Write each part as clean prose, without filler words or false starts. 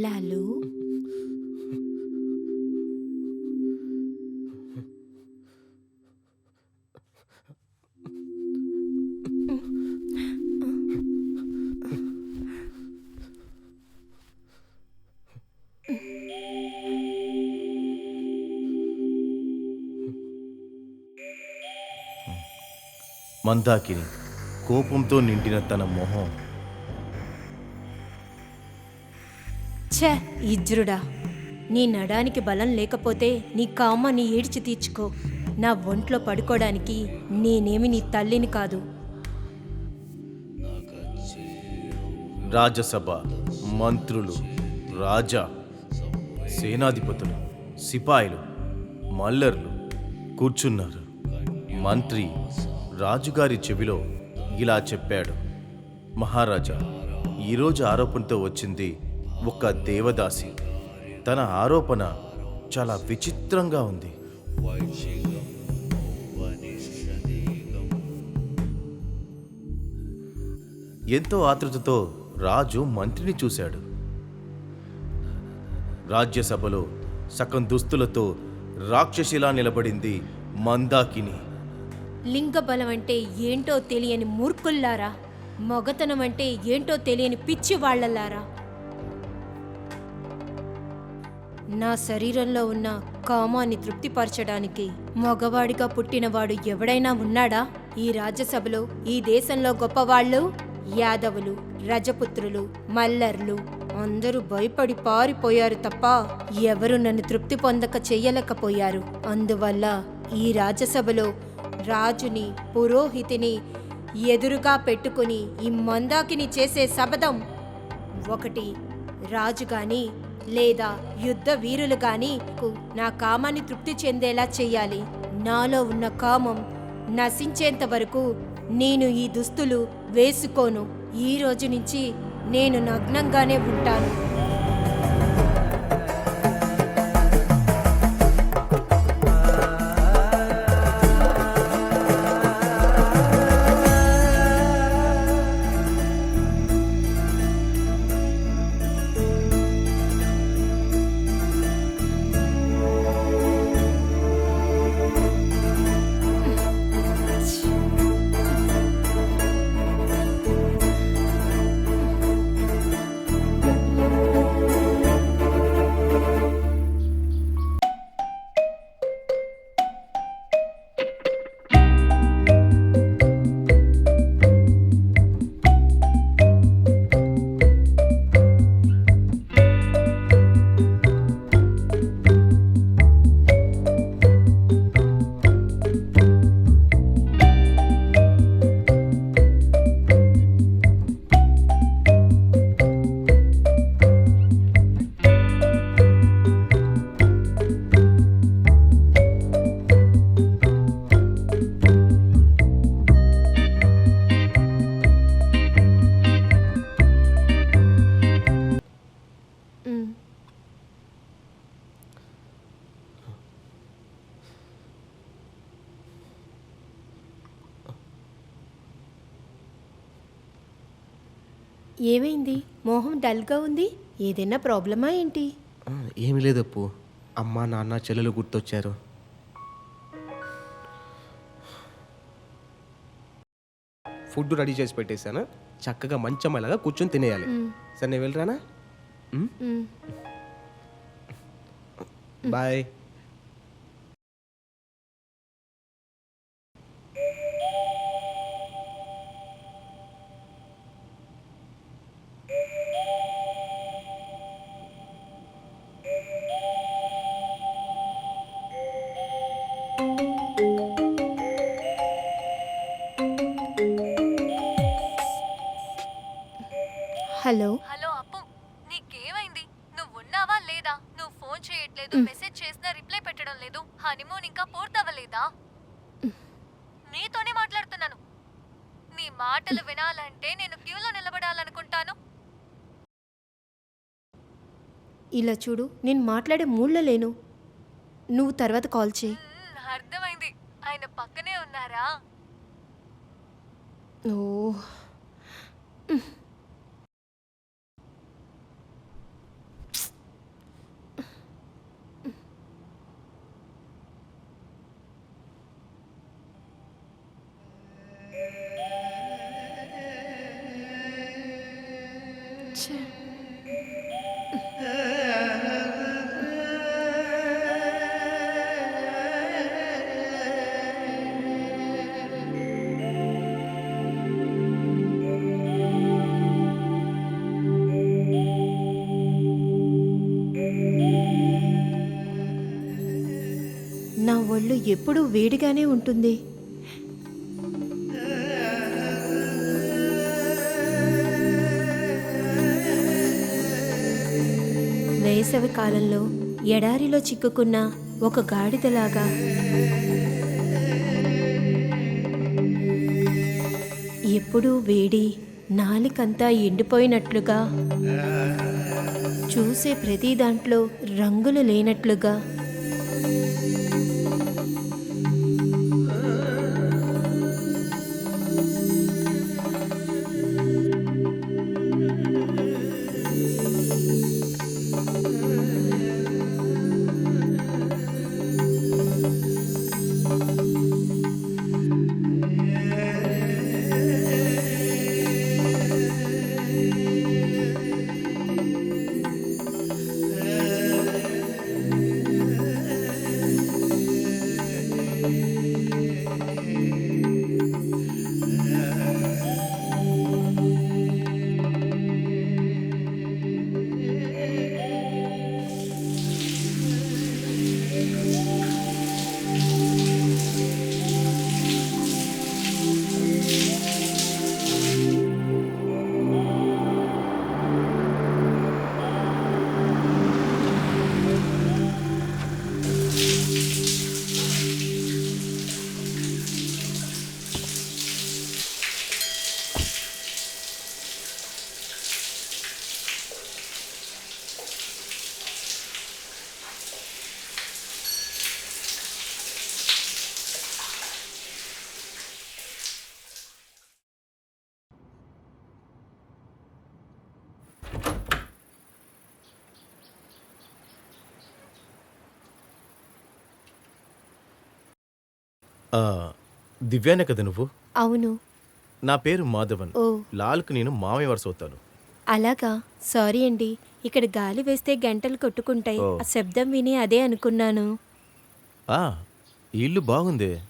లాలు మందాకిని కోపంతో నిండిన తన మొహం. ఛే ఇజ్రుడా, నీ నడానికి బలం లేకపోతే నీ కామాన్ని ఏడ్చి తీర్చుకో. నా ఒంట్లో పడుకోవడానికి నేనేమి నీ తల్లిని కాదు. రాజ్యసభ మంత్రులు, రాజా, సేనాధిపతులు, సిపాయిలు, మల్లర్లు కూర్చున్నారు. మంత్రి రాజుగారి చెవిలో ఇలా చెప్పాడు. మహారాజా, ఈరోజు ఆరోపణతో వచ్చింది ఒక దేవదాసి. తన ఆరోపణ చాలా విచిత్రంగా ఉంది. ఎంతో ఆతృతతో రాజు మంత్రిని చూశాడు. రాజ్యసభలో సగం దుస్తులతో రాక్షసిలా నిలబడింది మందాకిని. లింగబలం అంటే ఏంటో తెలియని మూర్ఖుల్లారా, మొగతనం అంటే ఏంటో తెలియని పిచ్చి వాళ్లలారా, నా శరీరంలో ఉన్న కామాన్ని తృప్తిపరచడానికి మగవాడిగా పుట్టినవాడు ఎవడైనా ఉన్నాడా? ఈ రాజ్యసభలో ఈ దేశంలో గొప్పవాళ్ళు యాదవులు, రజపుత్రులు, మల్లర్లు అందరూ భయపడి పారిపోయారు తప్ప ఎవరు నన్ను తృప్తి పొందక చెయ్యలేకపోయారు. అందువల్ల ఈ రాజ్యసభలో రాజుని, పురోహితిని ఎదురుగా పెట్టుకుని ఈ మందాకిని చేసే శపథం, ఒకటి రాజు గాని లేదా యుద్ధ వీరులు గాని నా కామాన్ని తృప్తి చెందేలా చెయ్యాలి. నాలో ఉన్న కామం నశించేంత వరకు నేను ఈ దుస్తులు వేసుకోను. ఈ రోజు నుంచి నేను నగ్నంగానే ఉంటాను. ఏమైంది? మోహం డల్గా ఉంది. ఏదైనా ప్రాబ్లమా ఏంటి? ఏమీ లేదు అప్పు. అమ్మ, నాన్న, చెల్లెలు గుర్తొచ్చారు. ఫుడ్ రెడీ చేసి పెట్టేశాను. చక్కగా మంచమ్మలాగా కూర్చొని తినేయాలి. సరే నేను వెళ్ళరానా? బాయ్. హలో హలో అప్పు, నీకేమైంది? నువ్వు ఉన్నావా లేదా? నువ్వు ఫోన్ చేయట్లేదు, మెసేజ్ చేసినా రిప్లై పెట్టడం లేదు. హనీమూన్ ఇంకా పూర్తవ్వలేదా? నీతోనే మాట్లాడుతున్నాను. నీ మాటలు వినాలంటే నేను క్యూలో నిలబడాలనుకుంటాను. ఇలా చూడు, నేను మాట్లాడే మూడ్లో లేను. నువ్వు తర్వాత కాల్ చేయి. అర్థమైంది. ఆయన పక్కనే ఉన్నారా? ఓ ఒళ్ళు ఎప్పుడూ వేడిగానే ఉంటుంది. వేసవి కాలంలో ఎడారిలో చిక్కుకున్న ఒక గాడిదలాగా ఎప్పుడూ వేడి, నాలికంతా ఎండిపోయినట్లుగా, చూసే ప్రతి దాంట్లో రంగులు లేనట్లుగా, ఆ, దివ్యానే కదా నువ్వు? అవును. నా పేరు మాధవన్. ఓ లాల్కు నేను మామయ్య వరుస అవుతాను. అలాగా, సారీ అండి. ఇక్కడ గాలి వేస్తే గంటలు కొట్టుకుంటాయి. ఓ. ఆ శబ్దం విని అదే అనుకున్నాను. ఆ, ఈ ఇల్లు బాగుంది.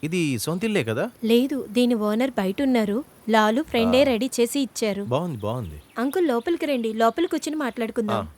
ఇది సొంత ఇల్లే కదా? లేదు, దీని ఓనర్ బయట ఉన్నారు. లాలు ఫ్రెండే రెడీ చేసి ఇచ్చారు. బాగుంది బాగుంది. అంకుల్ లోపలికి రండి, లోపలికి కూర్చుని మాట్లాడుకుందాం.